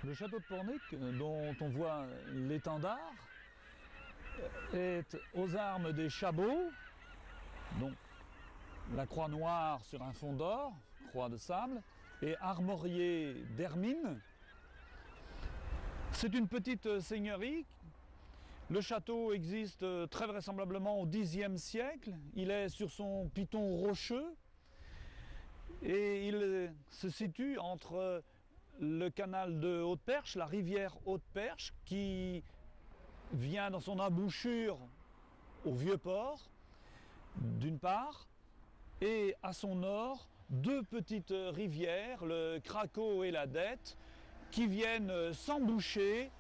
Le château de Pornic, dont on voit l'étendard, est aux armes des Chabot, donc la croix noire sur un fond d'or, croix de sable, et armorié d'hermine. C'est une petite seigneurie. Le château existe très vraisemblablement au Xe siècle. Il est sur son piton rocheux et il se situe entre le canal de Haute-Perche, la rivière Haute-Perche, qui vient dans son embouchure au Vieux-Port, d'une part, et à son nord, deux petites rivières, le Craco et la Dette, qui viennent s'emboucher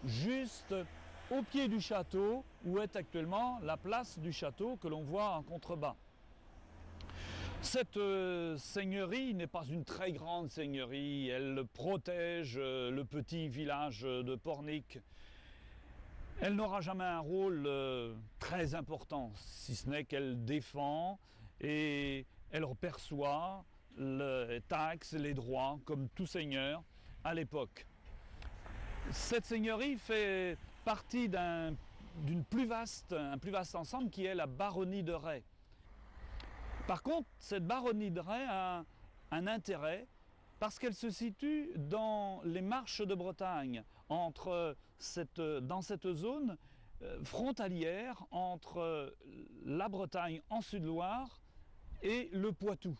juste au pied du château, où est actuellement la place du château que l'on voit en contrebas. Cette seigneurie n'est pas une très grande seigneurie, elle protège le petit village de Pornic. Elle n'aura jamais un rôle très important, si ce n'est qu'elle défend et elle perçoit les taxes, les droits, comme tout seigneur à l'époque. Cette seigneurie fait partie d'un plus vaste ensemble qui est la baronnie de Ray. Par contre, cette baronnie de Ray a un intérêt parce qu'elle se situe dans les Marches de Bretagne, dans cette zone frontalière entre la Bretagne en Sud-Loire et le Poitou.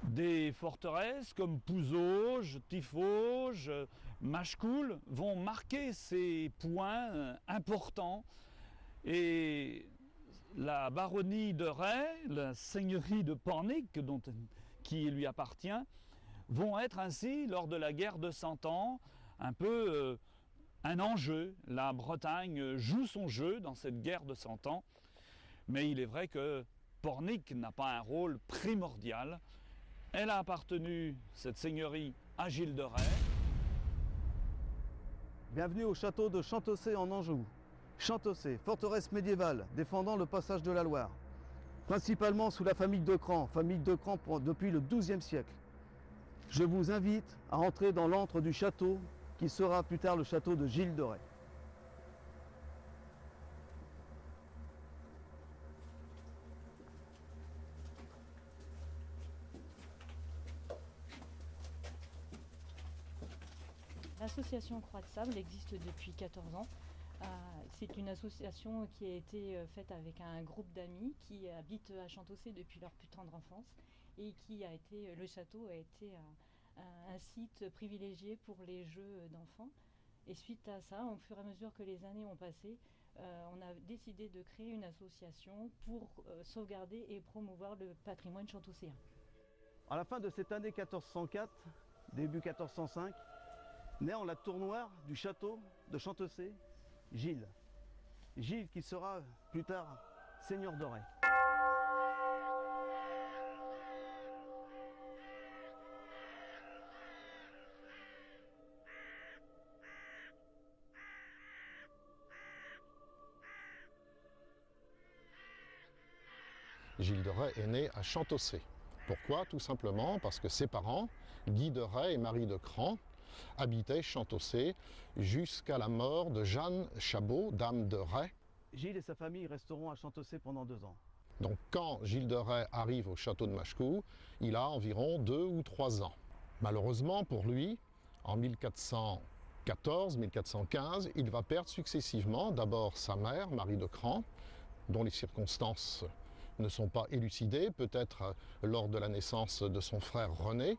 Des forteresses comme Pouzauges, Tiffauges, Machecoul vont marquer ces points importants et la baronnie de Ray, la seigneurie de Pornic qui lui appartient, vont être ainsi, lors de la guerre de 100 ans, un peu un enjeu. La Bretagne joue son jeu dans cette guerre de 100 ans, mais il est vrai que Pornic n'a pas un rôle primordial. Elle a appartenu, cette seigneurie, à Gilles de Ray. Bienvenue au château de Chantossé en Anjou. Chantossé, forteresse médiévale défendant le passage de la Loire. Principalement sous la famille de Cran depuis le XIIe siècle. Je vous invite à entrer dans l'antre du château qui sera plus tard le château de Gilles de Ray. L'association Croix de Sable existe depuis 14 ans. C'est une association qui a été faite avec un groupe d'amis qui habitent à Chantossé depuis leur plus tendre enfance et le château a été un site privilégié pour les jeux d'enfants. Et suite à ça, au fur et à mesure que les années ont passé, on a décidé de créer une association pour sauvegarder et promouvoir le patrimoine chantosséen. À la fin de cette année 1404, début 1405, naît en la tour noire du château de Chantossé, Gilles. Gilles qui sera plus tard seigneur de Ray. Gilles de Ray est né à Chantossé. Pourquoi? Tout simplement parce que ses parents, Guy de Ray et Marie de Cran, habitaient Chantossé jusqu'à la mort de Jeanne Chabot, dame de Ray. Gilles et sa famille resteront à Chantossé pendant 2 ans. Donc quand Gilles de Ray arrive au château de Machecoul, il a environ 2 ou 3 ans. Malheureusement pour lui, en 1414-1415, il va perdre successivement d'abord sa mère, Marie de Cran, dont les circonstances ne sont pas élucidées, peut-être lors de la naissance de son frère René.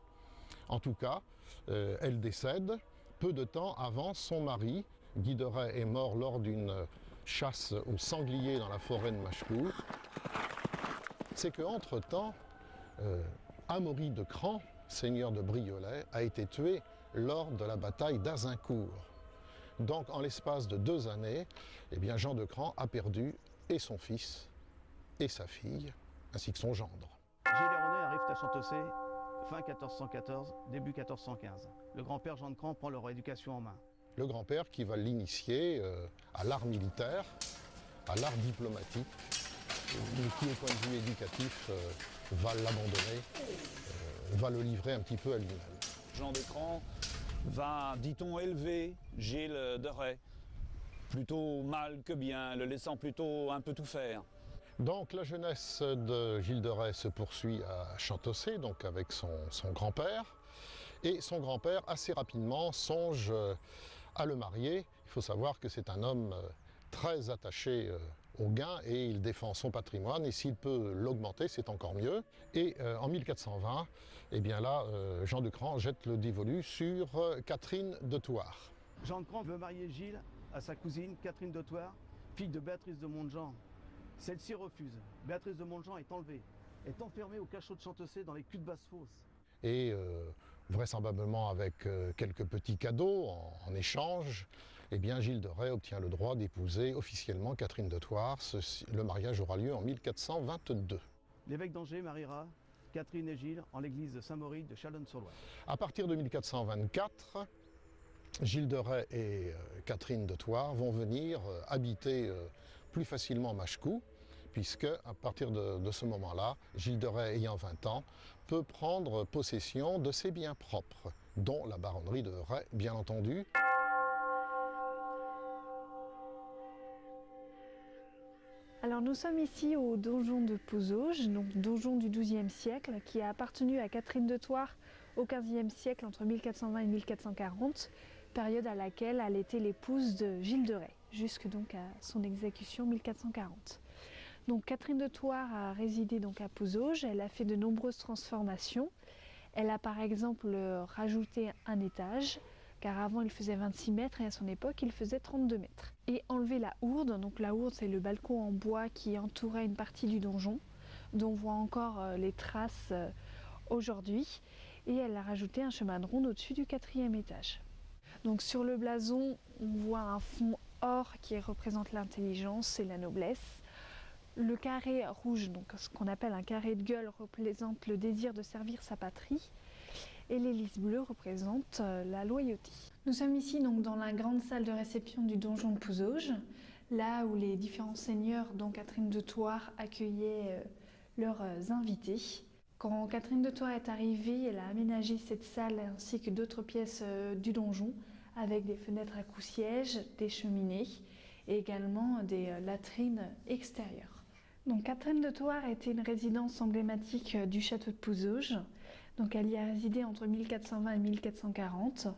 En tout cas, elle décède peu de temps avant son mari. Guy de Ray est mort lors d'une chasse au sanglier dans la forêt de Machecoul. C'est qu'entre-temps, Amaury de Cran, seigneur de Briolet, a été tué lors de la bataille d'Azincourt. Donc en l'espace de 2 années, eh bien, Jean de Cran a perdu et son fils et sa fille, ainsi que son gendre. Gilles et René arrivent à Chantossé fin 1414, début 1415. Le grand-père Jean de Cran prend leur éducation en main. Le grand-père qui va l'initier à l'art militaire, à l'art diplomatique, mais qui, au point de vue éducatif, va l'abandonner, va le livrer un petit peu à lui-même. Jean de Cran va, dit-on, élever Gilles de Rais, plutôt mal que bien, le laissant plutôt un peu tout faire. Donc la jeunesse de Gilles de Rais se poursuit à Chantossé, donc avec son grand-père. Et son grand-père, assez rapidement, songe à le marier. Il faut savoir que c'est un homme très attaché au gain et il défend son patrimoine. Et s'il peut l'augmenter, c'est encore mieux. Et en 1420, eh bien là, Jean de Cran jette le dévolu sur Catherine de Thouars. Jean de Cran veut marier Gilles à sa cousine Catherine de Thouars, fille de Béatrice de Montjean. Celle-ci refuse. Béatrice de Montjean est enlevée, est enfermée au cachot de Chantossé dans les culs de Basse-Fosse. Et vraisemblablement avec quelques petits cadeaux en échange, eh bien Gilles de Rais obtient le droit d'épouser officiellement Catherine de Thouars. Le mariage aura lieu en 1422. L'évêque d'Angers mariera Catherine et Gilles en l'église de Saint-Maurice de Chalonnes-sur-Loire. À partir de 1424, Gilles de Rais et Catherine de Thouars vont venir habiter plus facilement Machecoul, puisque à partir de ce moment-là, Gilles de Rais ayant 20 ans, peut prendre possession de ses biens propres, dont la baronnerie de Rais, bien entendu. Alors nous sommes ici au donjon de Pouzauges, donc donjon du XIIe siècle, qui a appartenu à Catherine de Thouars au XVe siècle, entre 1420 et 1440, période à laquelle elle était l'épouse de Gilles de Rais, jusque donc à son exécution 1440. Donc Catherine de Thouars a résidé donc à Pouzauges, elle a fait de nombreuses transformations. Elle a par exemple rajouté un étage, car avant il faisait 26 mètres et à son époque il faisait 32 mètres. Et enlevé la hourde, donc la hourde c'est le balcon en bois qui entourait une partie du donjon, dont on voit encore les traces aujourd'hui. Et elle a rajouté un chemin de ronde au-dessus du 4e étage. Donc sur le blason, on voit un fond or qui représente l'intelligence et la noblesse. Le carré rouge, donc ce qu'on appelle un carré de gueule, représente le désir de servir sa patrie. Et l'hélice bleue représente la loyauté. Nous sommes ici donc dans la grande salle de réception du donjon de Pouzauges, là où les différents seigneurs, dont Catherine de Thouars, accueillaient leurs invités. Quand Catherine de Thouars est arrivée, elle a aménagé cette salle ainsi que d'autres pièces du donjon, avec des fenêtres à coups-sièges, des cheminées et également des latrines extérieures. Donc Catherine de Thouars était une résidence emblématique du château de Pouzauges. Donc elle y a résidé entre 1420 et 1440.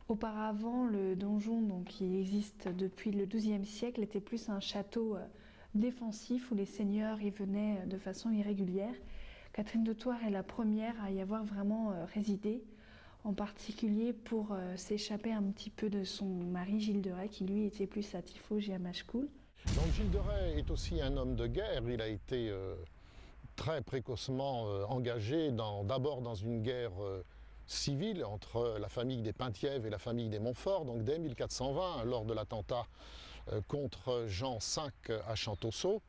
Auparavant, le donjon, donc, qui existe depuis le XIIe siècle, était plus un château défensif où les seigneurs y venaient de façon irrégulière. Catherine de Thouars est la première à y avoir vraiment résidé, en particulier pour s'échapper un petit peu de son mari Gilles de Rais, qui lui était plus à Tiffauges et à Machecoul. Donc Gilles de Rais est aussi un homme de guerre. Il a été très précocement engagé d'abord dans une guerre civile entre la famille des Penthièvre et la famille des Montfort. Donc dès 1420, lors de l'attentat contre Jean V à Chantosso,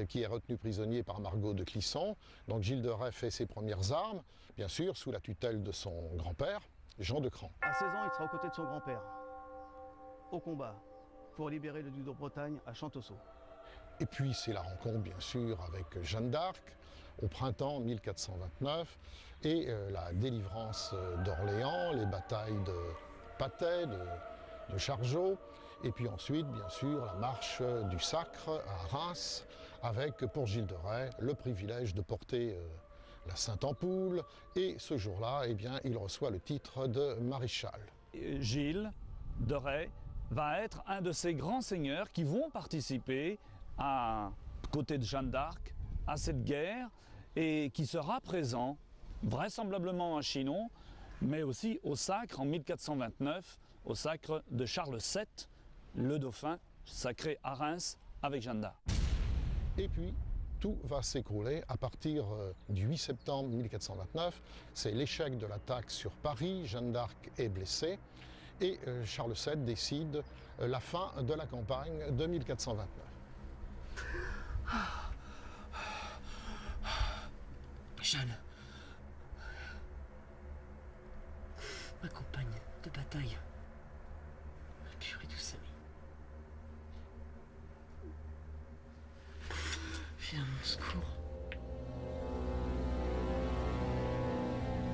qui est retenu prisonnier par Margot de Clisson. Donc Gilles de Rais fait ses premières armes, bien sûr, sous la tutelle de son grand-père, Jean de Cran. À 16 ans, il sera aux côtés de son grand-père, au combat, pour libérer le duc de Bretagne à Chantosso. Et puis c'est la rencontre, bien sûr, avec Jeanne d'Arc, au printemps 1429, et la délivrance d'Orléans, les batailles de Patay, de Chargeau, et puis ensuite, bien sûr, la marche du Sacre à Reims, avec, pour Gilles de Rais, le privilège de porter la Sainte-Ampoule, et ce jour-là, eh bien, il reçoit le titre de maréchal. Gilles de Rais va être un de ces grands seigneurs qui vont participer, à côté de Jeanne d'Arc, à cette guerre, et qui sera présent, vraisemblablement à Chinon, mais aussi au Sacre en 1429, au Sacre de Charles VII, le dauphin, sacré à Reims avec Jeanne d'Arc. Et puis, tout va s'écrouler à partir du 8 septembre 1429. C'est l'échec de l'attaque sur Paris, Jeanne d'Arc est blessée, et Charles VII décide la fin de la campagne de 1429. Jeanne, ma compagne de bataille, purée du salut. Viens à mon secours.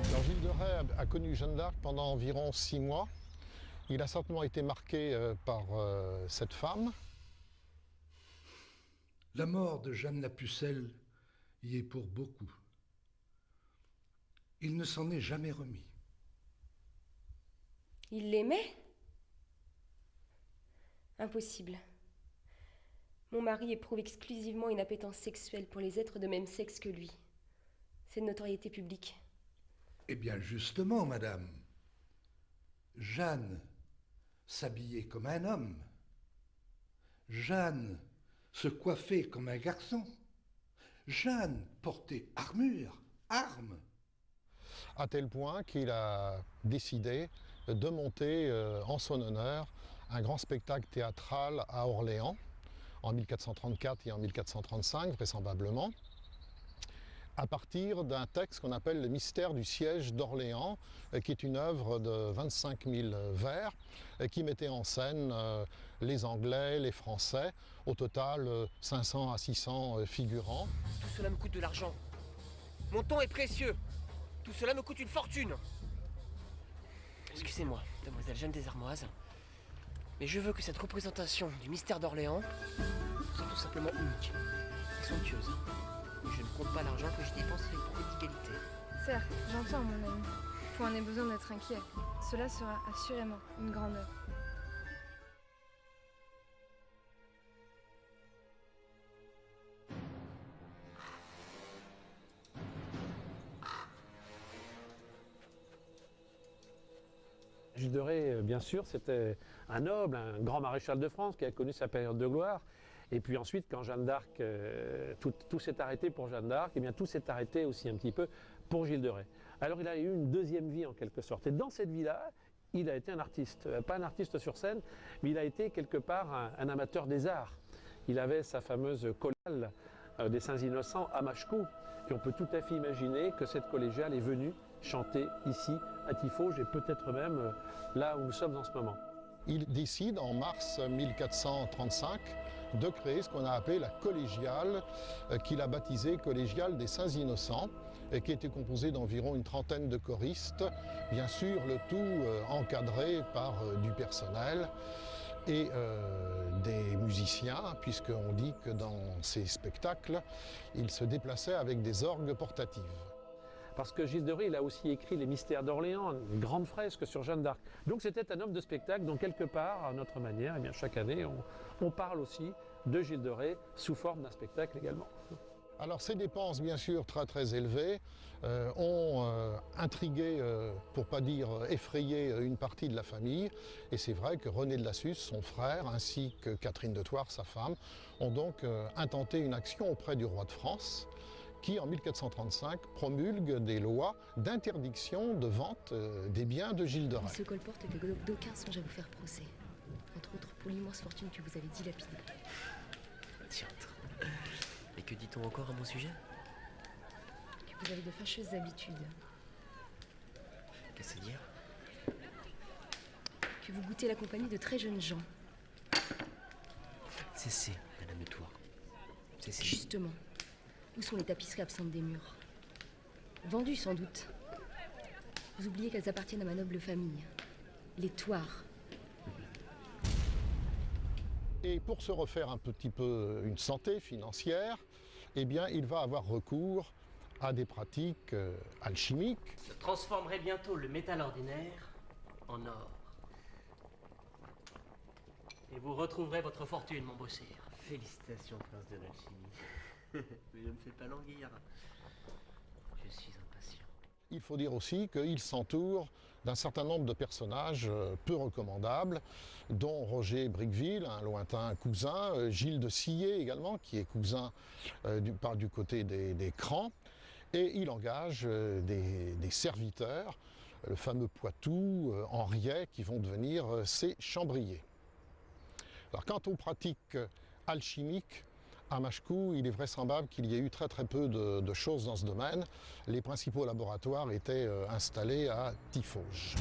Alors Gilles de Rais a connu Jeanne d'Arc pendant environ 6 mois. Il a certainement été marqué par cette femme. La mort de Jeanne la Pucelle y est pour beaucoup. Il ne s'en est jamais remis. Il l'aimait? Impossible. Mon mari éprouve exclusivement une appétence sexuelle pour les êtres de même sexe que lui. C'est de notoriété publique. Eh bien justement, madame, Jeanne s'habillait comme un homme. Jeanne se coiffait comme un garçon. Jeanne portait armure, armes. À tel point qu'il a décidé de monter en son honneur un grand spectacle théâtral à Orléans en 1434 et en 1435 vraisemblablement, à partir d'un texte qu'on appelle le Mystère du siège d'Orléans, qui est une œuvre de 25 000 vers, qui mettait en scène les Anglais, les Français, au total 500 à 600 figurants. Tout cela me coûte de l'argent. Mon temps est précieux. Tout cela me coûte une fortune. Excusez-moi, demoiselle Jeanne des Armoises, mais je veux que cette représentation du mystère d'Orléans soit tout simplement unique et somptueuse. Et je ne compte pas l'argent que j'y dépenserai pour l'égalité. Certes, j'entends, mon ami. Point n'est besoin d'être inquiet. Cela sera assurément une grande œuvre. Gilles de Rais, bien sûr, c'était un noble, un grand maréchal de France qui a connu sa période de gloire. Et puis ensuite, quand Jeanne d'Arc, tout s'est arrêté pour Jeanne d'Arc, et bien tout s'est arrêté aussi un petit peu pour Gilles de Rais. Alors il a eu une deuxième vie en quelque sorte. Et dans cette vie-là, il a été un artiste. Pas un artiste sur scène, mais il a été quelque part un amateur des arts. Il avait sa fameuse collègiale des Saints-Innocents à Machecou. Et on peut tout à fait imaginer que cette collégiale est venue chanter ici à Tiffauges et peut-être même là où nous sommes en ce moment. Il décide en mars 1435 de créer ce qu'on a appelé la collégiale, qu'il a baptisée collégiale des Saints-Innocents, et qui était composée d'environ une trentaine de choristes, bien sûr le tout encadré par du personnel et des musiciens, puisqu'on dit que dans ces spectacles, il se déplaçait avec des orgues portatives. Parce que Gilles de Rais, il a aussi écrit Les Mystères d'Orléans, une grande fresque sur Jeanne d'Arc. Donc c'était un homme de spectacle dont quelque part, à notre manière, eh bien, chaque année, on parle aussi de Gilles de Rais sous forme d'un spectacle également. Alors ces dépenses, bien sûr, très élevées, ont intrigué, pour pas dire effrayé, une partie de la famille. Et c'est vrai que René de Lassus, son frère, ainsi que Catherine de Thouars, sa femme, ont donc intenté une action auprès du roi de France, qui, en 1435, promulgue des lois d'interdiction de vente des biens de Gilles de Rais. Il se colporte que d'aucuns songent à vous faire procès. Entre autres pour l'immense fortune que vous avez dilapidée. Diantre. Et que dit-on encore à mon sujet? Que vous avez de fâcheuses habitudes. Qu'est-ce à dire? Que vous goûtez la compagnie de très jeunes gens. Cessez, Madame de Thouars. Cessez. Justement. Où sont les tapisseries absentes des murs? Vendues sans doute. Vous oubliez qu'elles appartiennent à ma noble famille. Les Thouars. Et pour se refaire un petit peu une santé financière, eh bien, il va avoir recours à des pratiques alchimiques. Je transformerai bientôt le métal ordinaire en or. Et vous retrouverez votre fortune, mon beau sire. Félicitations, prince de l'alchimie. Mais je ne me fais pas languir. Je suis impatient. Il faut dire aussi qu'il s'entoure d'un certain nombre de personnages peu recommandables, dont Roger Briqueville, un lointain cousin, Gilles de Sillé également, qui est cousin du côté des Crans, et il engage des serviteurs, le fameux Poitou, Henriet, qui vont devenir ses chambriers. Alors quant aux pratiques alchimiques, à Machecou, il est vraisemblable qu'il y ait eu très peu de choses dans ce domaine. Les principaux laboratoires étaient installés à Tiffauges.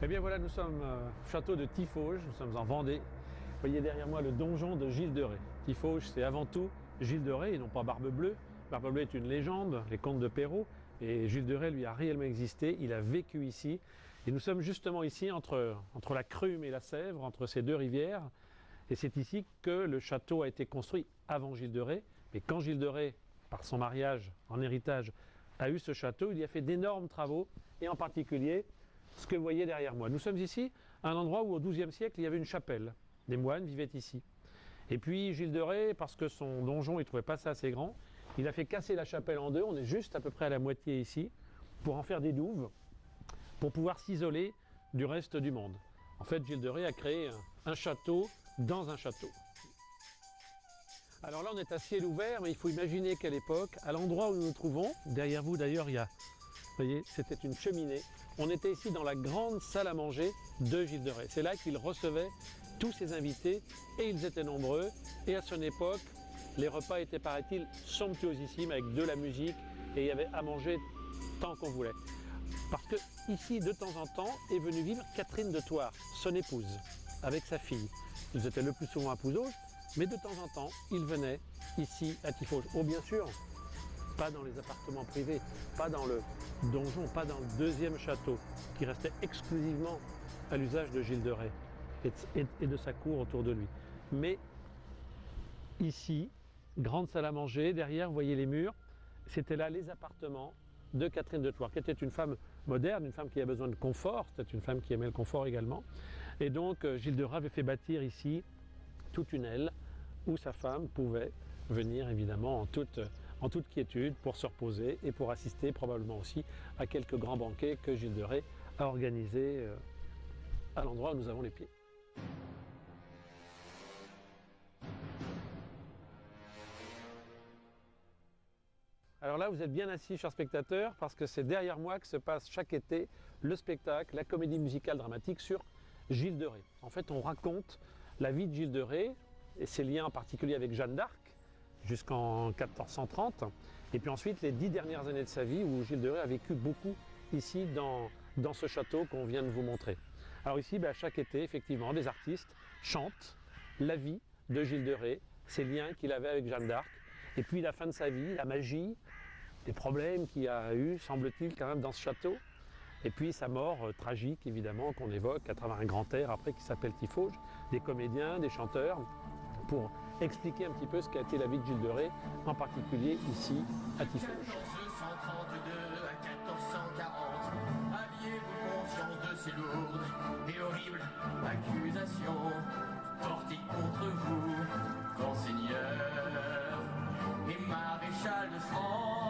Eh bien voilà, nous sommes au château de Tiffauges, nous sommes en Vendée. Vous voyez derrière moi le donjon de Gilles de Rais. Tiffauges, c'est avant tout Gilles de Rais et non pas Barbe Bleue. Barbe Bleue est une légende, les contes de Perrault. Et Gilles de Rais, lui, a réellement existé, il a vécu ici. Et nous sommes justement ici entre la Crume et la Sèvre, entre ces deux rivières. Et c'est ici que le château a été construit avant Gilles de Rais. Mais quand Gilles de Rais, par son mariage en héritage, a eu ce château, il y a fait d'énormes travaux, et en particulier ce que vous voyez derrière moi. Nous sommes ici à un endroit où au XIIe siècle, il y avait une chapelle. Des moines vivaient ici. Et puis Gilles de Rais, parce que son donjon, il ne trouvait pas ça assez grand, il a fait casser la chapelle en deux, on est juste à peu près à la moitié ici, pour en faire des douves, pour pouvoir s'isoler du reste du monde. En fait, Gilles de Rais a créé un château dans un château. Alors là, on est à ciel ouvert, mais il faut imaginer qu'à l'époque, à l'endroit où nous nous trouvons, derrière vous d'ailleurs, il y a, vous voyez, c'était une cheminée. On était ici dans la grande salle à manger de Gilles de Rais. C'est là qu'il recevait tous ses invités, et ils étaient nombreux. Et à son époque, les repas étaient, paraît-il, somptuosissimes, avec de la musique, et il y avait à manger tant qu'on voulait. Parce que ici, de temps en temps, est venue vivre Catherine de Thouars, son épouse, avec sa fille. Ils étaient le plus souvent à Pouzauges, mais de temps en temps, ils venaient ici à Tiffauges. Oh, bien sûr, pas dans les appartements privés, pas dans le donjon, pas dans le deuxième château, qui restait exclusivement à l'usage de Gilles de Rais et de sa cour autour de lui. Mais ici, grande salle à manger, derrière, vous voyez les murs, c'était là les appartements de Catherine de Thouars, qui était une femme moderne, une femme qui a besoin de confort, c'était une femme qui aimait le confort également. Et donc Gilles de Rais avait fait bâtir ici toute une aile où sa femme pouvait venir évidemment en toute quiétude pour se reposer et pour assister probablement aussi à quelques grands banquets que Gilles de Rais a organisés à l'endroit où nous avons les pieds. Alors là, vous êtes bien assis, chers spectateurs, parce que c'est derrière moi que se passe chaque été le spectacle, la comédie musicale dramatique sur Gilles de Rais. En fait, on raconte la vie de Gilles de Rais et ses liens en particulier avec Jeanne d'Arc jusqu'en 1430. Et puis ensuite, les 10 dernières années de sa vie où Gilles de Rais a vécu beaucoup ici dans ce château qu'on vient de vous montrer. Alors ici, chaque été, effectivement, des artistes chantent la vie de Gilles de Rais, ses liens qu'il avait avec Jeanne d'Arc, et puis la fin de sa vie, la magie, les problèmes qu'il a eu, semble-t-il, quand même dans ce château, et puis sa mort tragique, évidemment, qu'on évoque à travers un grand air après qui s'appelle Tiffauges, des comédiens, des chanteurs, pour expliquer un petit peu ce qu'a été la vie de Gilles de Rais, en particulier ici à Tiffauges. 1432 à 1440, aviez-vous conscience de ces lourdes et horribles accusations portées contre vous, grand seigneur et maréchal de France?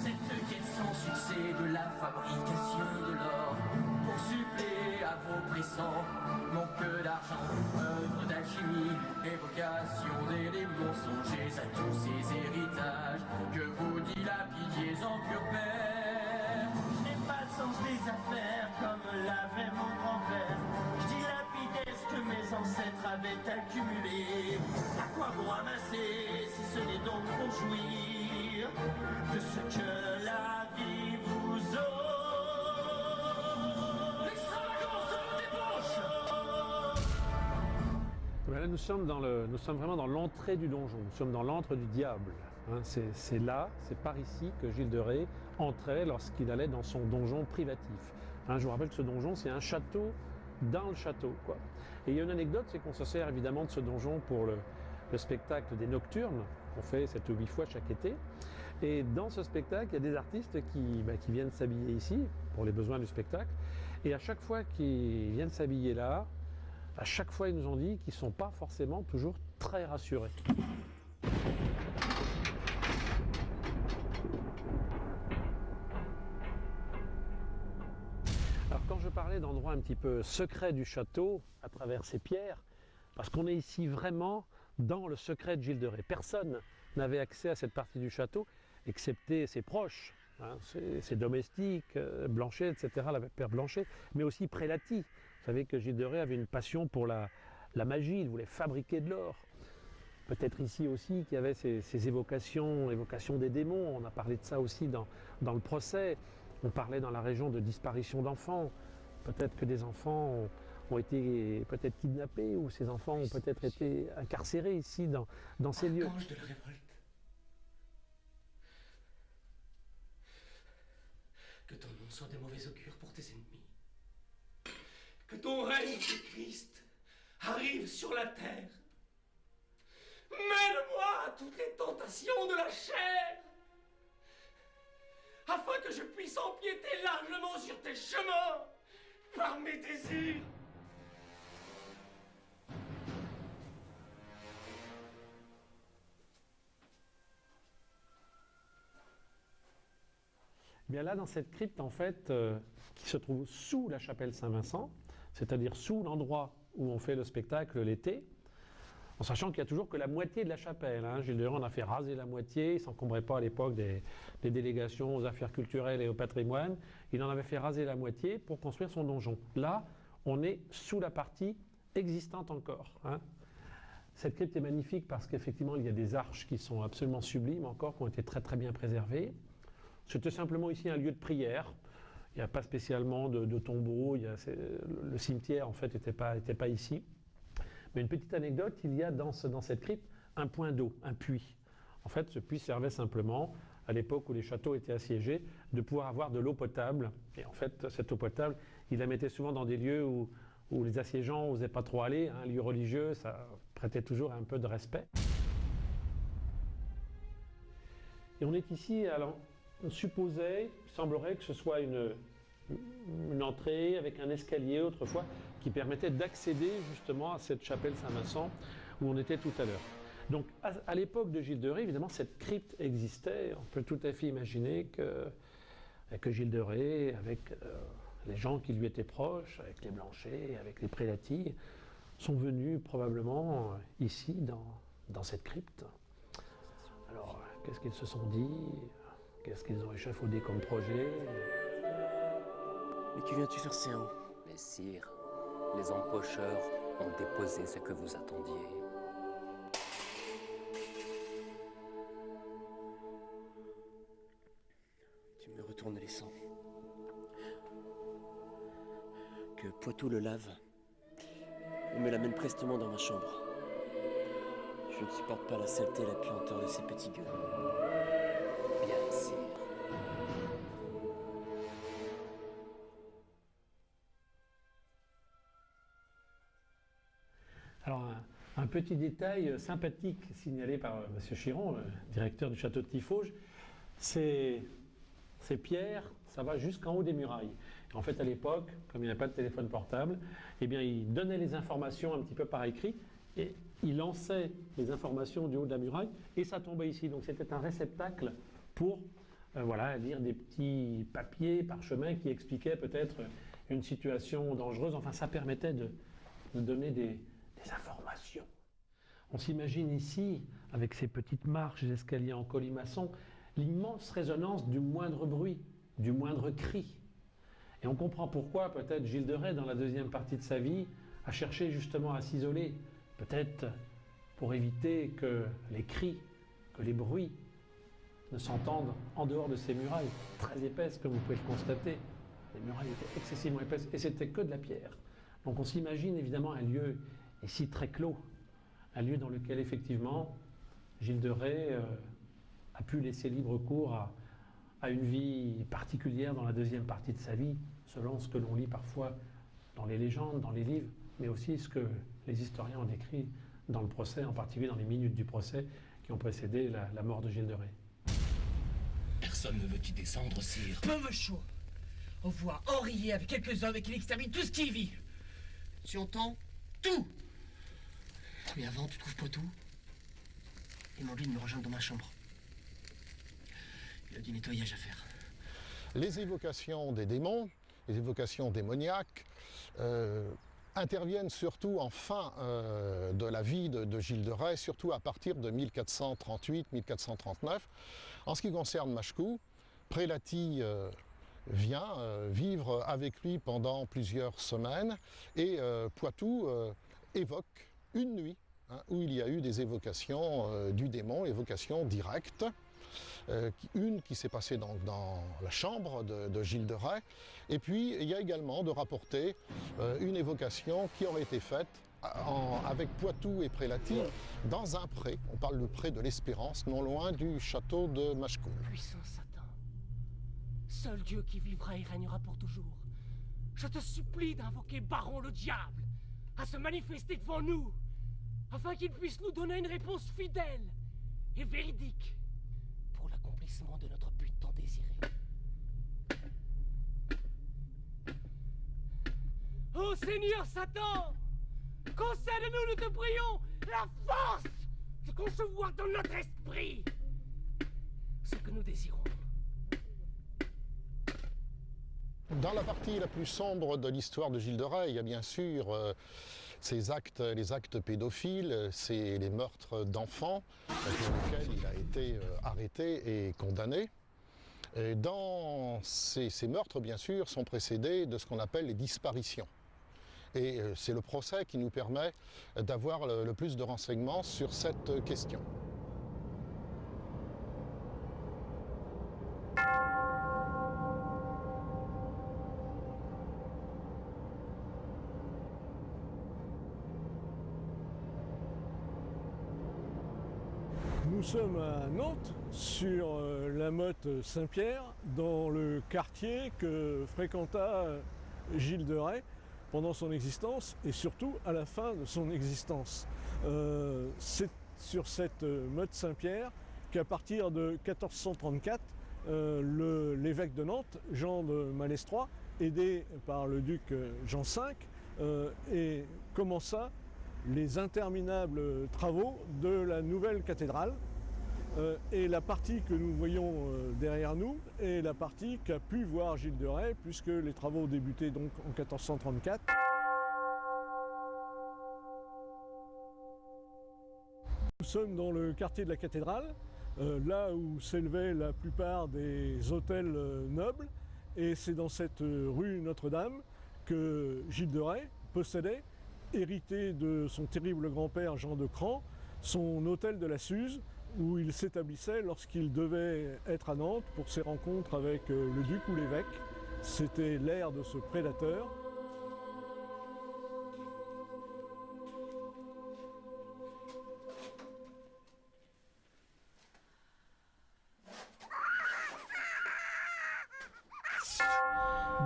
Cette quête sans succès de la fabrication de l'or pour suppléer à vos pressants manque d'argent, œuvre d'alchimie, évocation d'éléments, songez à tous ces héritages que vous dilapidiez en pur père. Je n'ai pas le sens des affaires comme l'avait mon grand-père. Je dilapidais ce que mes ancêtres avaient accumulé. À quoi bon ramasser si ce n'est donc pour jouir de ce que la vie vous offre? Là, nous sommes vraiment dans l'entrée du donjon, nous sommes dans l'antre du diable. Hein, c'est là, c'est par ici que Gilles de Rais entrait lorsqu'il allait dans son donjon privatif. Hein, je vous rappelle que ce donjon, c'est un château dans le château, quoi. Et il y a une anecdote, c'est qu'on se sert évidemment de ce donjon pour le spectacle des Nocturnes, qu'on fait 7 ou 8 fois chaque été. Et dans ce spectacle, il y a des artistes qui viennent s'habiller ici, pour les besoins du spectacle. Et à chaque fois qu'ils viennent s'habiller là, à chaque fois, ils nous ont dit qu'ils ne sont pas forcément toujours très rassurés. Alors quand je parlais d'endroits un petit peu secrets du château, à travers ces pierres, parce qu'on est ici vraiment dans le secret de Gilles de Rais. Personne n'avait accès à cette partie du château, excepté ses proches, hein, ses domestiques, Blanchet, etc., la père Blanchet, mais aussi Prélati. Vous savez que Gilles de Rais avait une passion pour la magie, il voulait fabriquer de l'or. Peut-être ici aussi qu'il y avait ces évocations des démons, on a parlé de ça aussi dans le procès. On parlait dans la région de disparition d'enfants. Peut-être que des enfants ont été peut-être kidnappés ou ces enfants ont peut-être été incarcérés ici dans ces lieux. Archange de la révolte, que ton nom soit de mauvais augure pour tes ennemis. Que ton règne de Christ arrive sur la terre. Mène-moi à toutes les tentations de la chair, afin que je puisse empiéter largement sur tes chemins par mes désirs. Bien là, dans cette crypte, en fait, qui se trouve sous la chapelle Saint-Vincent, c'est-à-dire sous l'endroit où on fait le spectacle l'été, en sachant qu'il n'y a toujours que la moitié de la chapelle. Hein. Gilles de Rais en a fait raser la moitié, il ne s'encombrait pas à l'époque des délégations aux affaires culturelles et au patrimoine. Il en avait fait raser la moitié pour construire son donjon. Là, on est sous la partie existante encore. Hein. Cette crypte est magnifique parce qu'effectivement, il y a des arches qui sont absolument sublimes encore, qui ont été très très bien préservées. C'était simplement ici un lieu de prière. Il n'y a pas spécialement de tombeau. Le cimetière, en fait, n'était pas ici. Mais une petite anecdote, il y a dans cette crypte un point d'eau, un puits. En fait, ce puits servait simplement, à l'époque où les châteaux étaient assiégés, de pouvoir avoir de l'eau potable. Et en fait, cette eau potable, il la mettait souvent dans des lieux où les assiégeants n'osaient pas trop aller. Un lieu religieux, ça prêtait toujours un peu de respect. Et on est ici, alors... On supposait, il semblerait que ce soit une entrée avec un escalier autrefois qui permettait d'accéder justement à cette chapelle Saint-Vincent où on était tout à l'heure. Donc à l'époque de Gilles de Rais, évidemment, cette crypte existait. On peut tout à fait imaginer que Gilles de Rais, avec les gens qui lui étaient proches, avec les Blanchet, avec les Prélaty, sont venus probablement ici dans cette crypte. Alors, qu'est-ce qu'ils se sont dit ? Qu'est-ce qu'ils ont échafaudé comme projet? Mais que viens-tu faire si haut? Mais sire, les empocheurs ont déposé ce que vous attendiez. Tu me retournes les sangs. Que Poitou le lave et me l'amène prestement dans ma chambre. Je ne supporte pas la saleté et la puanteur de ces petits gueux. Bien, sire. Alors, un petit détail sympathique signalé par M. Chiron, le directeur du château de Tiffauges, ces pierres, ça va jusqu'en haut des murailles. Et en fait, à l'époque, comme il n'y avait pas de téléphone portable, eh bien, il donnait les informations un petit peu par écrit et il lançait les informations du haut de la muraille et ça tombait ici. Donc, c'était un réceptacle pour lire des petits papiers, parchemins qui expliquaient peut-être une situation dangereuse. Enfin, ça permettait de donner des informations. On s'imagine ici, avec ces petites marches, des escaliers en colimaçon, l'immense résonance du moindre bruit, du moindre cri. Et on comprend pourquoi peut-être Gilles de Rais, dans la deuxième partie de sa vie, a cherché justement à s'isoler, peut-être pour éviter que les cris, que les bruits ne s'entendent en dehors de ces murailles, très épaisses comme vous pouvez le constater. Les murailles étaient excessivement épaisses et c'était que de la pierre. Donc on s'imagine évidemment un lieu ici très clos, un lieu dans lequel effectivement Gilles de Rais a pu laisser libre cours à une vie particulière dans la deuxième partie de sa vie, selon ce que l'on lit parfois dans les légendes, dans les livres, mais aussi ce que les historiens ont décrit dans le procès, en particulier dans les minutes du procès qui ont précédé la mort de Gilles de Rais. Personne ne veut y descendre, sire. Peu me chaud. On voit enrayer avec quelques hommes et qu'il extermine tout ce qui vit. Tu entends? Tout. Mais avant, tu trouves Poitou? Demande-lui de me rejoindre dans ma chambre. Il a du nettoyage à faire. Les évocations des démons, les évocations démoniaques, interviennent surtout en fin de la vie de Gilles de Rais, surtout à partir de 1438-1439. En ce qui concerne Machecoul, Prélaty vient vivre avec lui pendant plusieurs semaines et Poitou évoque une nuit où il y a eu des évocations du démon, évocations directes. Une qui s'est passée dans la chambre de Gilles de Rais. Et puis, il y a également de rapporter une évocation qui aurait été faite avec Poitou et Prélaty dans un pré. On parle du pré de l'Espérance, non loin du château de Machecoul. Puissant Satan, seul Dieu qui vivra et régnera pour toujours. Je te supplie d'invoquer Baron le diable à se manifester devant nous, afin qu'il puisse nous donner une réponse fidèle et véridique pour l'accomplissement de notre but tant désiré. Ô Seigneur Satan, concède-nous, nous te prions, la force de concevoir dans notre esprit ce que nous désirons. Dans la partie la plus sombre de l'histoire de Gilles de Rais, il y a bien sûr les actes pédophiles, c'est les meurtres d'enfants pour lesquels il a été arrêté et condamné. Et ces meurtres, bien sûr, sont précédés de ce qu'on appelle les disparitions. Et c'est le procès qui nous permet d'avoir le plus de renseignements sur cette question. Nous sommes à Nantes, sur la motte Saint-Pierre, dans le quartier que fréquenta Gilles de Rais pendant son existence et surtout à la fin de son existence. C'est sur cette motte Saint-Pierre qu'à partir de 1434, l'évêque de Nantes, Jean de Malestroit, aidé par le duc Jean V, commença les interminables travaux de la nouvelle cathédrale. Et la partie que nous voyons derrière nous est la partie qu'a pu voir Gilles de Rais, puisque les travaux débutaient donc en 1434. Nous sommes dans le quartier de la cathédrale, là où s'élevaient la plupart des hôtels nobles, et c'est dans cette rue Notre-Dame que Gilles de Rais possédait, hérité de son terrible grand-père Jean de Cran, son hôtel de la Suze, où il s'établissait lorsqu'il devait être à Nantes pour ses rencontres avec le duc ou l'évêque. C'était l'ère de ce prédateur.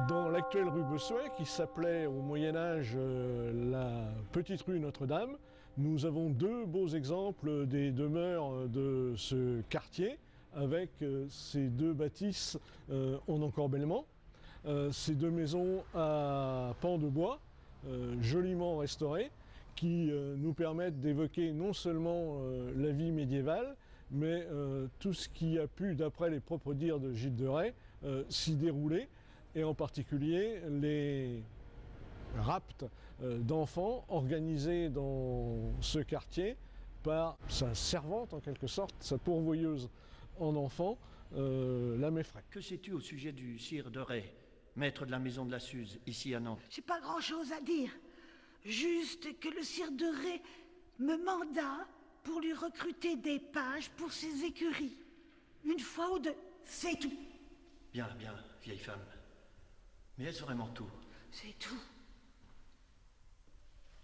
Dans l'actuelle rue Bossuet, qui s'appelait au Moyen-Âge la Petite rue Notre-Dame, nous avons deux beaux exemples des demeures de ce quartier, avec ces deux bâtisses en encorbellement, ces deux maisons à pans de bois, joliment restaurées, qui nous permettent d'évoquer non seulement la vie médiévale, mais tout ce qui a pu, d'après les propres dires de Gilles de Rais, s'y dérouler, et en particulier les rapts d'enfants organisés dans ce quartier par sa servante en quelque sorte, sa pourvoyeuse en enfants, la Meffray. Que sais-tu au sujet du sire de Rais, maître de la maison de la Suze, ici à Nantes? J'ai pas grand-chose à dire. Juste que le sire de Rais me manda pour lui recruter des pages pour ses écuries. Une fois ou deux, c'est tout. Bien, bien, vieille femme. Mais est-ce vraiment tout? C'est tout.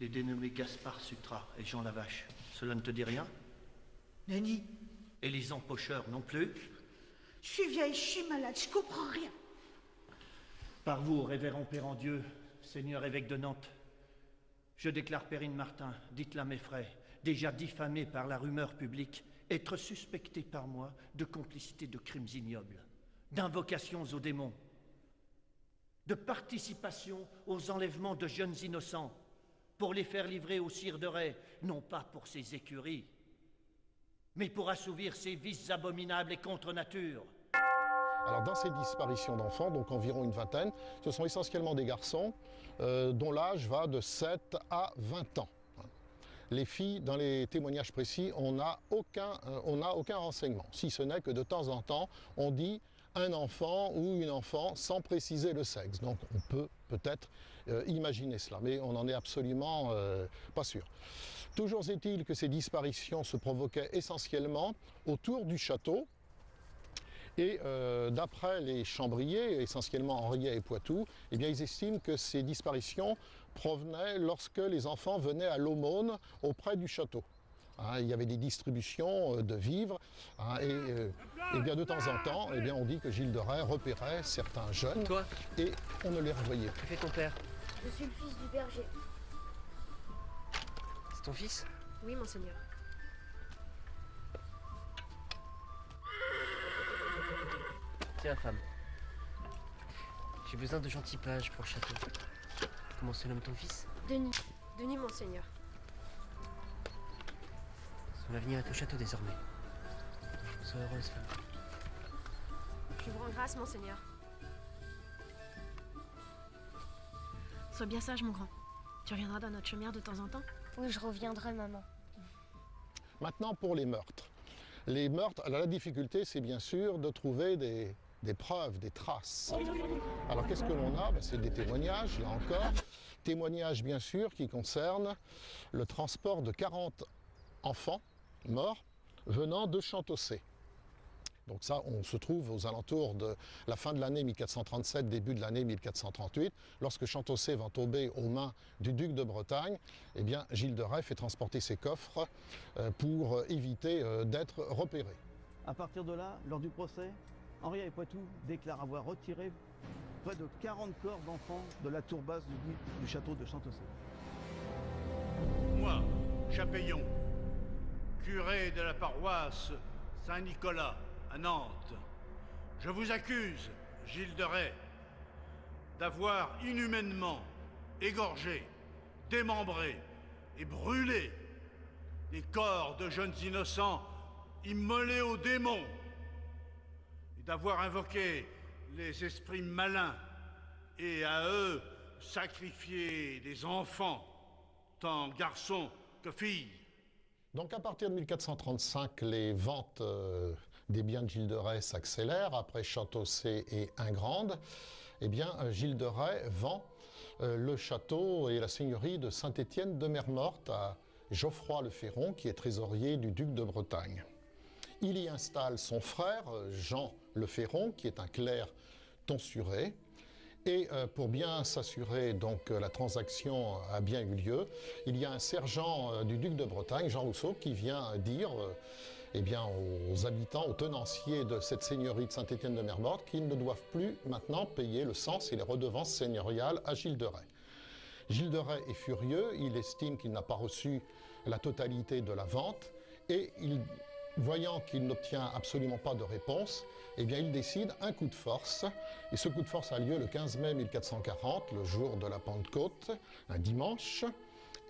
Les dénommés Gaspard Sutra et Jean Lavache, cela ne te dit rien? Nenni. Et les empocheurs non plus? Je suis vieille, je suis malade, je comprends rien. Par vous, révérend Père en Dieu, Seigneur évêque de Nantes, je déclare Perrine Martin, dite la Meffray, déjà diffamée par la rumeur publique, être suspectée par moi de complicité de crimes ignobles, d'invocations aux démons, de participation aux enlèvements de jeunes innocents, pour les faire livrer au sire de Rais, non pas pour ses écuries, mais pour assouvir ses vices abominables et contre nature. Alors dans ces disparitions d'enfants, donc environ une vingtaine, ce sont essentiellement des garçons dont l'âge va de 7 à 20 ans. Les filles, dans les témoignages précis, on n'a aucun renseignement, si ce n'est que de temps en temps, on dit un enfant ou une enfant sans préciser le sexe. Donc on peut peut-être imaginer cela, mais on n'en est absolument pas sûr. Toujours est-il que ces disparitions se provoquaient essentiellement autour du château, et d'après les chambriers, essentiellement Henriet et Poitou, eh bien, ils estiment que ces disparitions provenaient lorsque les enfants venaient à l'aumône auprès du château. hein, il y avait des distributions de vivres, hein, et bien de temps en temps, eh bien, on dit que Gilles de Rais repérait certains jeunes et on ne les revoyait plus. Que fait ton père? Je suis le fils du berger. C'est ton fils? Oui, monseigneur. Tiens, femme. J'ai besoin de gentils pages pour le château. Comment se nomme ton fils? Denis. Denis, monseigneur. Son avenir est au château désormais. Sois heureuse, femme. Je vous rends grâce, monseigneur. Sois bien sage, mon grand. Tu reviendras dans notre chaumière de temps en temps? Oui, je reviendrai, maman. Maintenant, pour les meurtres. Les meurtres, alors la difficulté, c'est bien sûr de trouver des preuves, des traces. Alors qu'est-ce que l'on a? C'est des témoignages, là encore. Témoignages, bien sûr, qui concernent le transport de 40 enfants morts venant de Chantosset. Donc ça, on se trouve aux alentours de la fin de l'année 1437, début de l'année 1438. Lorsque Chantosset va tomber aux mains du duc de Bretagne, eh bien, Gilles de Rais fait transporter ses coffres pour éviter d'être repéré. À partir de là, lors du procès, Henri et Poitou déclarent avoir retiré près de 40 corps d'enfants de la tour basse du château de Chantosset. Moi, Chapeillon, curé de la paroisse Saint-Nicolas à Nantes, je vous accuse, Gilles de Rais, d'avoir inhumainement égorgé, démembré et brûlé des corps de jeunes innocents immolés aux démons, et d'avoir invoqué les esprits malins et à eux sacrifié des enfants, tant garçons que filles. Donc à partir de 1435, les ventes des biens de Gilles de Rais s'accélèrent. Après Chantosset et Ingrande, eh bien, Gilles de Rais vend le château et la seigneurie de Saint-Étienne de Mermorte à Geoffroy le Ferron, qui est trésorier du duc de Bretagne. Il y installe son frère, Jean le Ferron, qui est un clerc tonsuré. Et pour bien s'assurer que la transaction a bien eu lieu, il y a un sergent du duc de Bretagne, Jean Rousseau, qui vient dire eh bien, aux habitants, aux tenanciers de cette seigneurie de Saint-Étienne de Mermorte qu'ils ne doivent plus maintenant payer le cens et les redevances seigneuriales à Gilles de Rais. Gilles de Rais est furieux, il estime qu'il n'a pas reçu la totalité de la vente et voyant qu'il n'obtient absolument pas de réponse, eh bien, il décide un coup de force. Et ce coup de force a lieu le 15 mai 1440, le jour de la Pentecôte, un dimanche.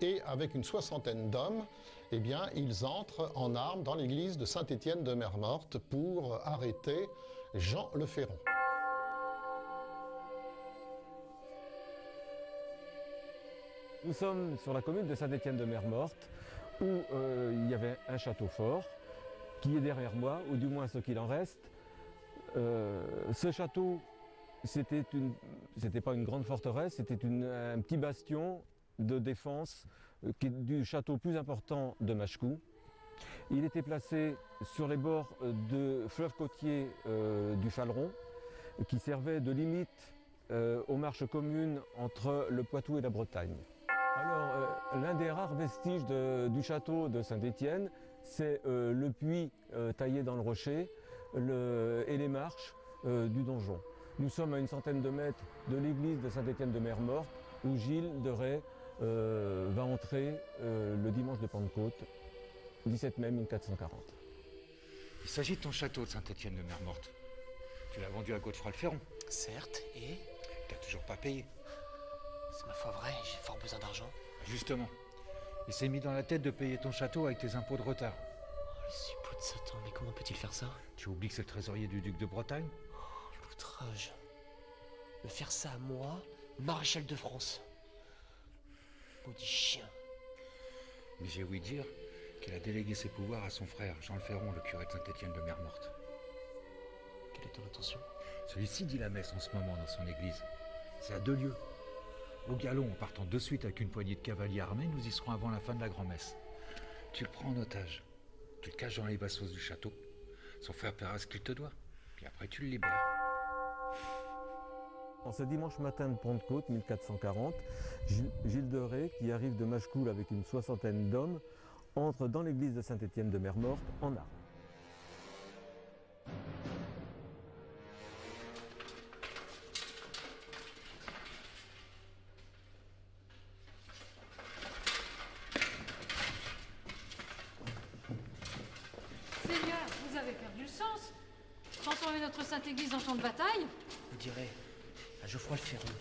Et avec une soixantaine d'hommes, eh bien, ils entrent en armes dans l'église de Saint-Étienne de Mermorte pour arrêter Jean le Ferron. Nous sommes sur la commune de Saint-Étienne de Mermorte, où il y avait un château fort, qui est derrière moi, ou du moins ce qu'il en reste. Ce château, c'était pas une grande forteresse, c'était un petit bastion de défense du château plus important de Machecou. Il était placé sur les bords de fleuve côtier du Faleron, qui servait de limite aux marches communes entre le Poitou et la Bretagne. Alors, l'un des rares vestiges du château de Saint-Étienne, c'est le puits taillé dans le rocher et les marches du donjon. Nous sommes à une centaine de mètres de l'église de Saint-Étienne de Mermorte, où Gilles de Rais va entrer le dimanche de Pentecôte, 17 mai 1440. Il s'agit de ton château de Saint-Étienne de Mermorte. Tu l'as vendu à Godefroy le Ferron. Certes, et t'as toujours pas payé. C'est ma foi vrai, j'ai fort besoin d'argent. Justement, il s'est mis dans la tête de payer ton château avec tes impôts de retard. Oh, le suppôt de Satan, mais comment peut-il faire ça? Tu oublies que c'est le trésorier du duc de Bretagne? Oh, l'outrage. Me faire ça à moi, maréchal de France. Maudit chien. Mais j'ai ouï dire qu'il a délégué ses pouvoirs à son frère, Jean le Ferron, le curé de Saint-Étienne de Mermorte. Quelle est ton intention? Celui-ci dit la messe en ce moment dans son église. C'est à 2 lieues. Au galon, en partant de suite avec une poignée de cavaliers armés, nous y serons avant la fin de la grand-messe. Tu le prends en otage. Tu le caches dans les bassos du château. Son frère paiera ce qu'il te doit. Puis après, tu le libères. En ce dimanche matin de Pentecôte 1440, Gilles de Rais, qui arrive de Machecoul avec une soixantaine d'hommes, entre dans l'église de Saint-Étienne de Mer-Morte en armes. Seigneur, vous avez perdu le sens. Transformer notre sainte église en champ de bataille. Vous direz à Geoffroy le Ferron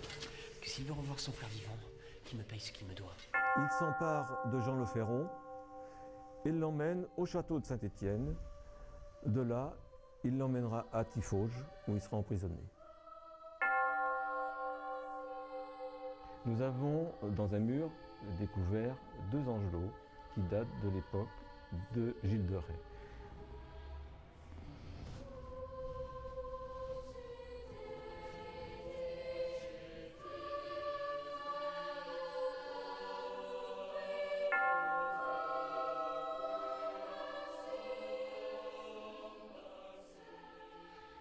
que s'il veut revoir son frère vivant, qu'il me paye ce qu'il me doit. Il s'empare de Jean le Ferron et l'emmène au château de Saint-Étienne. De là, il l'emmènera à Tiffauges, où il sera emprisonné. Nous avons, dans un mur, découvert 2 angelots qui datent de l'époque de Gilles de Rais.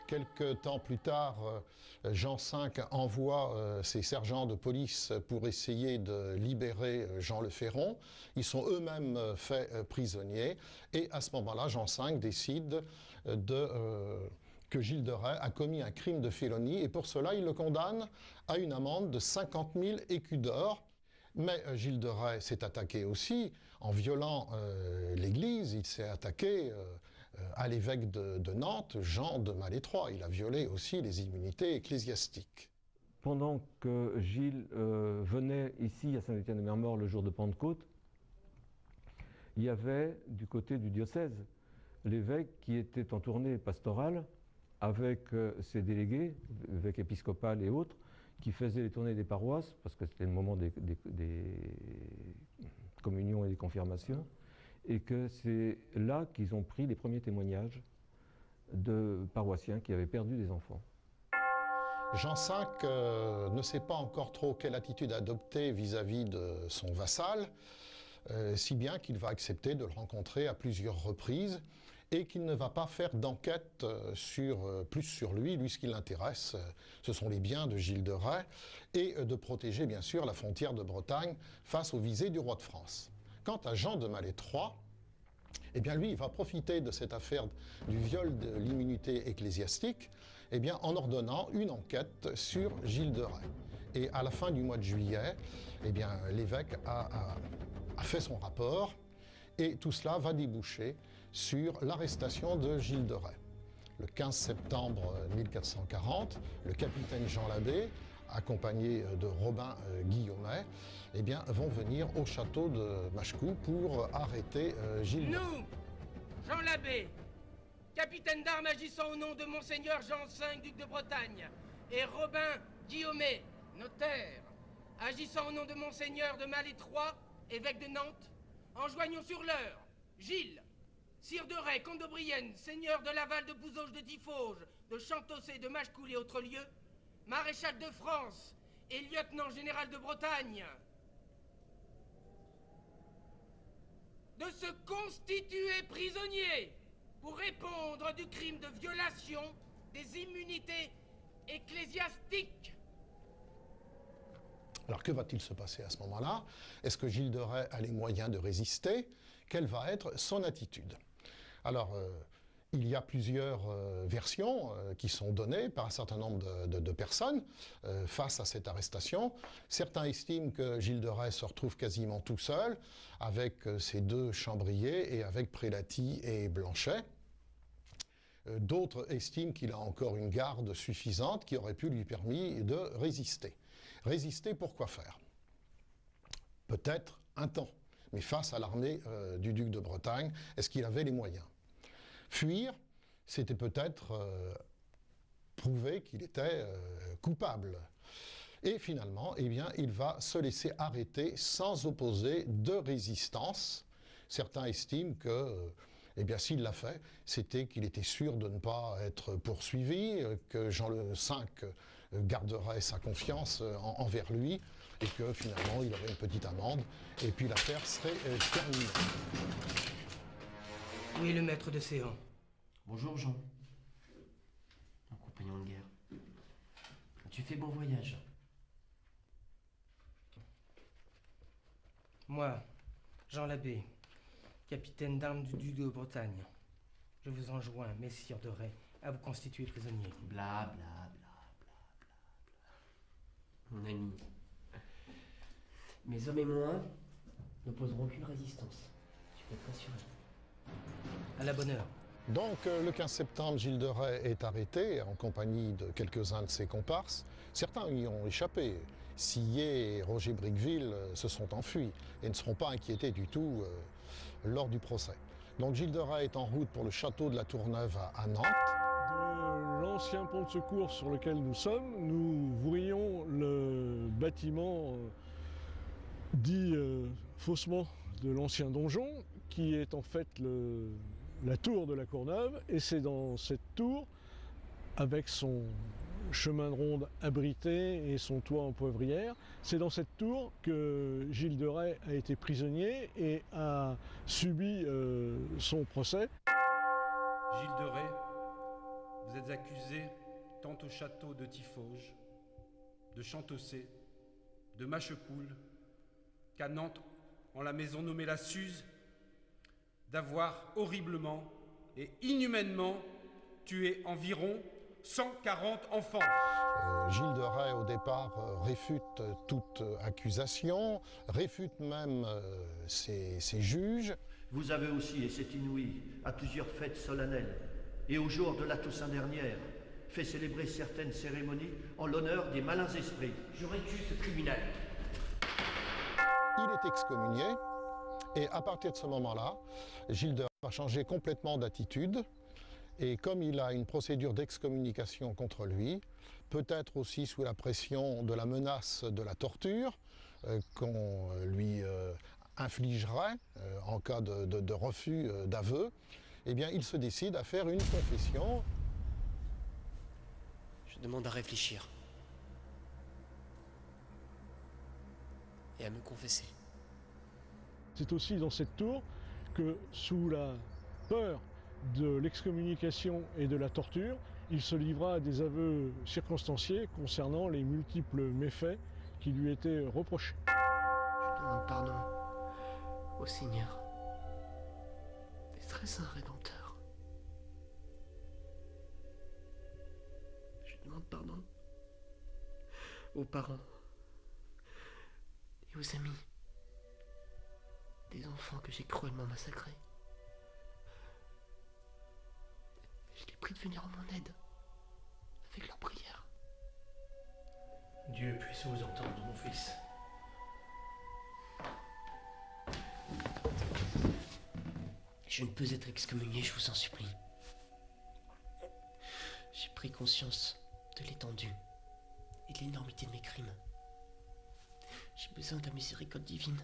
Quelque temps plus tard, Jean V envoie ses sergents de police pour essayer de libérer Jean le Ferron. Ils sont eux-mêmes faits prisonniers et à ce moment-là, Jean V décide que Gilles de Rais a commis un crime de félonie et pour cela, il le condamne à une amende de 50 000 écus d'or. Mais Gilles de Rais s'est attaqué aussi en violant l'Église, il s'est attaqué à l'évêque de Nantes, Jean de Malétroit. Il a violé aussi les immunités ecclésiastiques. Pendant que Gilles venait ici à Saint-Étienne-de-Mer-Morte le jour de Pentecôte, il y avait du côté du diocèse l'évêque qui était en tournée pastorale avec ses délégués, évêques épiscopal et autres, qui faisaient les tournées des paroisses, parce que c'était le moment des communions et des confirmations, et que c'est là qu'ils ont pris les premiers témoignages de paroissiens qui avaient perdu des enfants. Jean V ne sait pas encore trop quelle attitude adopter vis-à-vis de son vassal, si bien qu'il va accepter de le rencontrer à plusieurs reprises et qu'il ne va pas faire d'enquête plus sur lui. Lui, ce qui l'intéresse, ce sont les biens de Gilles de Rais et de protéger bien sûr la frontière de Bretagne face aux visées du roi de France. Quant à Jean de Malétroit, eh bien lui, il va profiter de cette affaire du viol de l'immunité ecclésiastique en ordonnant une enquête sur Gilles de Rais. Et à la fin du mois de juillet, l'évêque a fait son rapport et tout cela va déboucher sur l'arrestation de Gilles de Rais. Le 15 septembre 1440, le capitaine Jean Labbé, accompagné de Robin Guillaumet, vont venir au château de Machecoul pour arrêter Gilles de Rais. Nous, Jean Labbé, capitaine d'armes agissant au nom de Monseigneur Jean V, duc de Bretagne, et Robin Guillaumet, notaire, agissant au nom de Monseigneur de Malétroit, évêque de Nantes, enjoignons sur l'heure Gilles, sire de Rais, comte de Brienne, seigneur de Laval, de Bouzauges, de Tiffauges, de Chantossé, de Machecoul et autres lieux, maréchal de France et lieutenant général de Bretagne, de se constituer prisonnier pour répondre du crime de violation des immunités ecclésiastiques. Alors que va-t-il se passer à ce moment-là? Est-ce que Gilles de Rais a les moyens de résister? Quelle va être son attitude? Alors, il y a plusieurs versions qui sont données par un certain nombre de personnes face à cette arrestation. Certains estiment que Gilles de Rais se retrouve quasiment tout seul avec ses 2 chambriers et avec Prélati et Blanchet. D'autres estiment qu'il a encore une garde suffisante qui aurait pu lui permettre de résister. Résister pour quoi faire? Peut-être un temps, mais face à l'armée du duc de Bretagne, est-ce qu'il avait les moyens? Fuir, c'était peut-être prouver qu'il était coupable. Et finalement, il va se laisser arrêter sans opposer de résistance. Certains estiment que, s'il l'a fait, c'était qu'il était sûr de ne pas être poursuivi, que Jean V garderait sa confiance envers lui, et que finalement, il aurait une petite amende, et puis l'affaire serait terminée. Où est le maître de Séan? Bonjour Jean. Mon compagnon de guerre. Tu fais bon voyage. Moi, Jean Labbé, capitaine d'armes du duc de Bretagne, je vous enjoins, messire de Ray, à vous constituer prisonnier. Bla bla bla bla bla. Mon ami, mes hommes et moi n'opposerons aucune résistance. Tu peux être rassuré. À la bonne heure. Donc le 15 septembre, Gilles de Rais est arrêté en compagnie de quelques-uns de ses comparses. Certains y ont échappé. Sillet et Roger Bricqueville se sont enfuis et ne seront pas inquiétés du tout lors du procès. Donc Gilles de Rais est en route pour le château de la Tourneuve à Nantes. De l'ancien pont de secours sur lequel nous sommes, nous voyons le bâtiment dit faussement de l'ancien donjon, qui est en fait la tour de la Courneuve, et c'est dans cette tour, avec son chemin de ronde abrité et son toit en poivrière, c'est dans cette tour que Gilles de Rais a été prisonnier et a subi son procès. Gilles de Rais, vous êtes accusé tant au château de Tiffauges, de Chantossé, de Machecoul, qu'à Nantes, en la maison nommée la Suze, d'avoir horriblement et inhumainement tué environ 140 enfants. Gilles de Rais, au départ, réfute toute accusation, réfute même ses juges. Vous avez aussi, et c'est inouï, à plusieurs fêtes solennelles, et au jour de la Toussaint dernière, fait célébrer certaines cérémonies en l'honneur des malins esprits. Je récuse ce criminel. Il est excommunié, et à partir de ce moment-là, Gilles de Rais va changer complètement d'attitude. Et comme il a une procédure d'excommunication contre lui, peut-être aussi sous la pression de la menace de la torture qu'on lui infligerait en cas de refus d'aveu, eh bien il se décide à faire une confession. Je demande à réfléchir. Et à me confesser. C'est aussi dans cette tour que, sous la peur de l'excommunication et de la torture, il se livra à des aveux circonstanciés concernant les multiples méfaits qui lui étaient reprochés. Je demande pardon au Seigneur des très saints rédempteurs. Je demande pardon aux parents et aux amis des enfants que j'ai cruellement massacrés. Je les prie de venir en mon aide, avec leurs prières. Dieu puisse vous entendre, mon fils. Je ne peux être excommunié, je vous en supplie. J'ai pris conscience de l'étendue et de l'énormité de mes crimes. J'ai besoin de la miséricorde divine.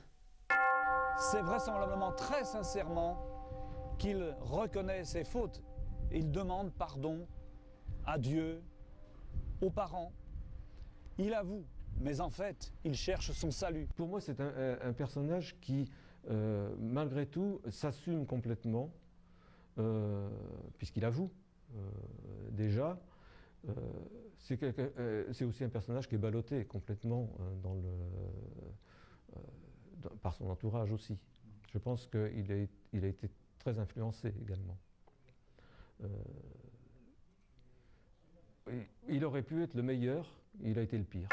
C'est vraisemblablement très sincèrement qu'il reconnaît ses fautes. Il demande pardon à Dieu, aux parents. Il avoue, mais en fait, il cherche son salut. Pour moi, c'est un personnage qui, malgré tout, s'assume complètement, puisqu'il avoue déjà. C'est aussi un personnage qui est ballotté complètement par son entourage aussi. Je pense qu'il a été très influencé également. Il aurait pu être le meilleur, il a été le pire.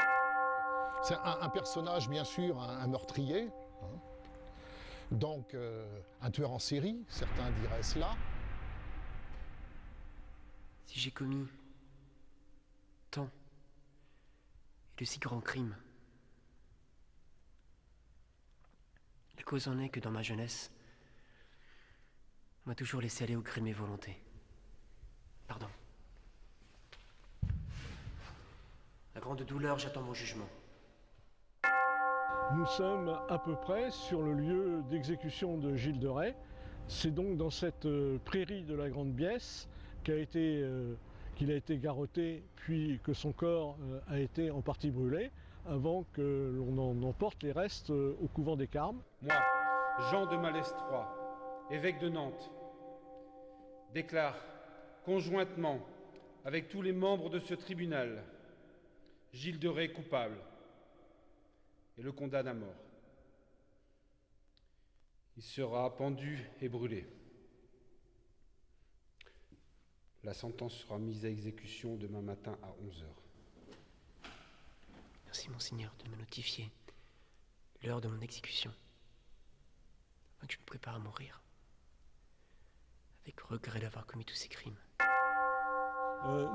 C'est un personnage, bien sûr, un meurtrier, hein. Donc un tueur en série, certains diraient cela. Si j'ai commis tant et de si grands crimes, la cause en est que dans ma jeunesse, on m'a toujours laissé aller au gré de mes volontés. Pardon. À grande douleur, j'attends mon jugement. Nous sommes à peu près sur le lieu d'exécution de Gilles de Rais. C'est donc dans cette prairie de la Grande Biesse qu'il a été garrotté, puis que son corps a été en partie brûlé, avant que l'on en emporte les restes au couvent des Carmes. Moi, Jean de Malestroit, évêque de Nantes, déclare conjointement avec tous les membres de ce tribunal Gilles de Rais coupable et le condamne à mort. Il sera pendu et brûlé. La sentence sera mise à exécution demain matin à 11h. Merci, Monseigneur, de me notifier l'heure de mon exécution, afin que je me prépare à mourir, avec regret d'avoir commis tous ces crimes.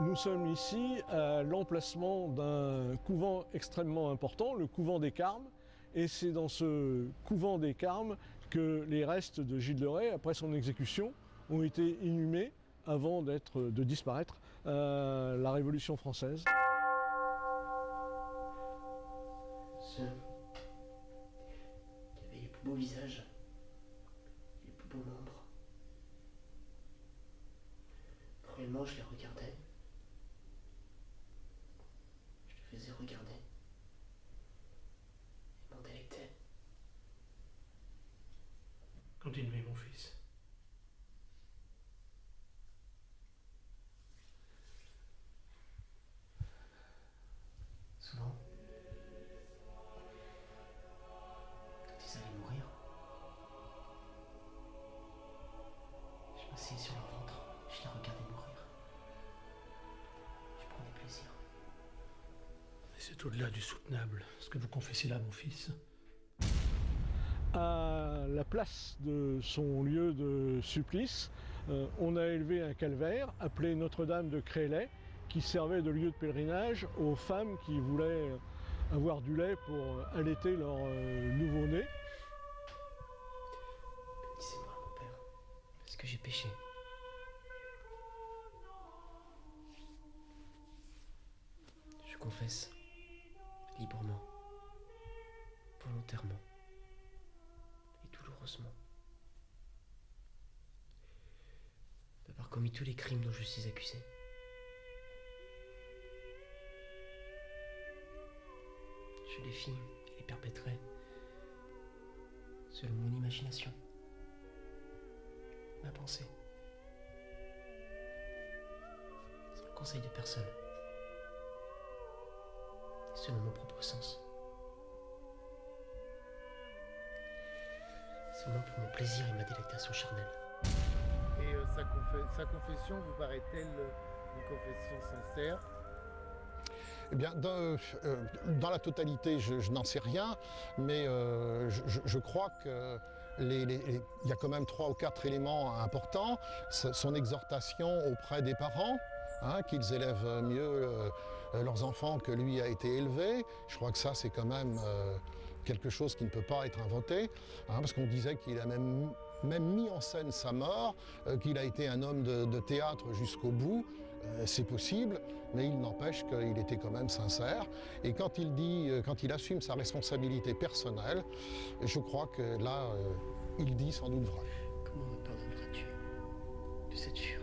Nous sommes ici à l'emplacement d'un couvent extrêmement important, le couvent des Carmes, et c'est dans ce couvent des Carmes que les restes de Gilles de Rais, après son exécution, ont été inhumés avant de disparaître à la Révolution française. Ceux qui avaient les plus beaux visages, les plus beaux membres. Cruellement, je les regardais. Je les faisais regarder. Et m'en délectais. Continuez, mon fils. Souvent, quand ils allaient mourir, je m'asseyais sur leur ventre, je les regardais mourir. Je prenais plaisir. Mais c'est au-delà du soutenable, ce que vous confessez là, mon fils. À la place de son lieu de supplice, on a élevé un calvaire appelé Notre-Dame de Crélet, qui servait de lieu de pèlerinage aux femmes qui voulaient avoir du lait pour allaiter leur nouveau-né. Bénissez-moi, mon Père, parce que j'ai péché. Je confesse, librement, volontairement et douloureusement, d'avoir commis tous les crimes dont je suis accusé. Je les fis et les perpétrai selon mon imagination, ma pensée, sans le conseil de personne, et selon mon propre sens, seulement pour mon plaisir et ma délectation charnelle. Et sa confession vous paraît-elle une confession sincère ? Eh bien, dans la totalité, je n'en sais rien, mais je crois qu'il y a quand même 3 ou 4 éléments importants. Son exhortation auprès des parents, hein, qu'ils élèvent mieux leurs enfants que lui a été élevé. Je crois que ça, c'est quand même quelque chose qui ne peut pas être inventé, hein, parce qu'on disait qu'il a même mis en scène sa mort, qu'il a été un homme de théâtre jusqu'au bout. C'est possible, mais il n'empêche qu'il était quand même sincère. Et quand il assume sa responsabilité personnelle, je crois que là, il dit sans doute vrai. Comment me pardonneras-tu de cette furie ?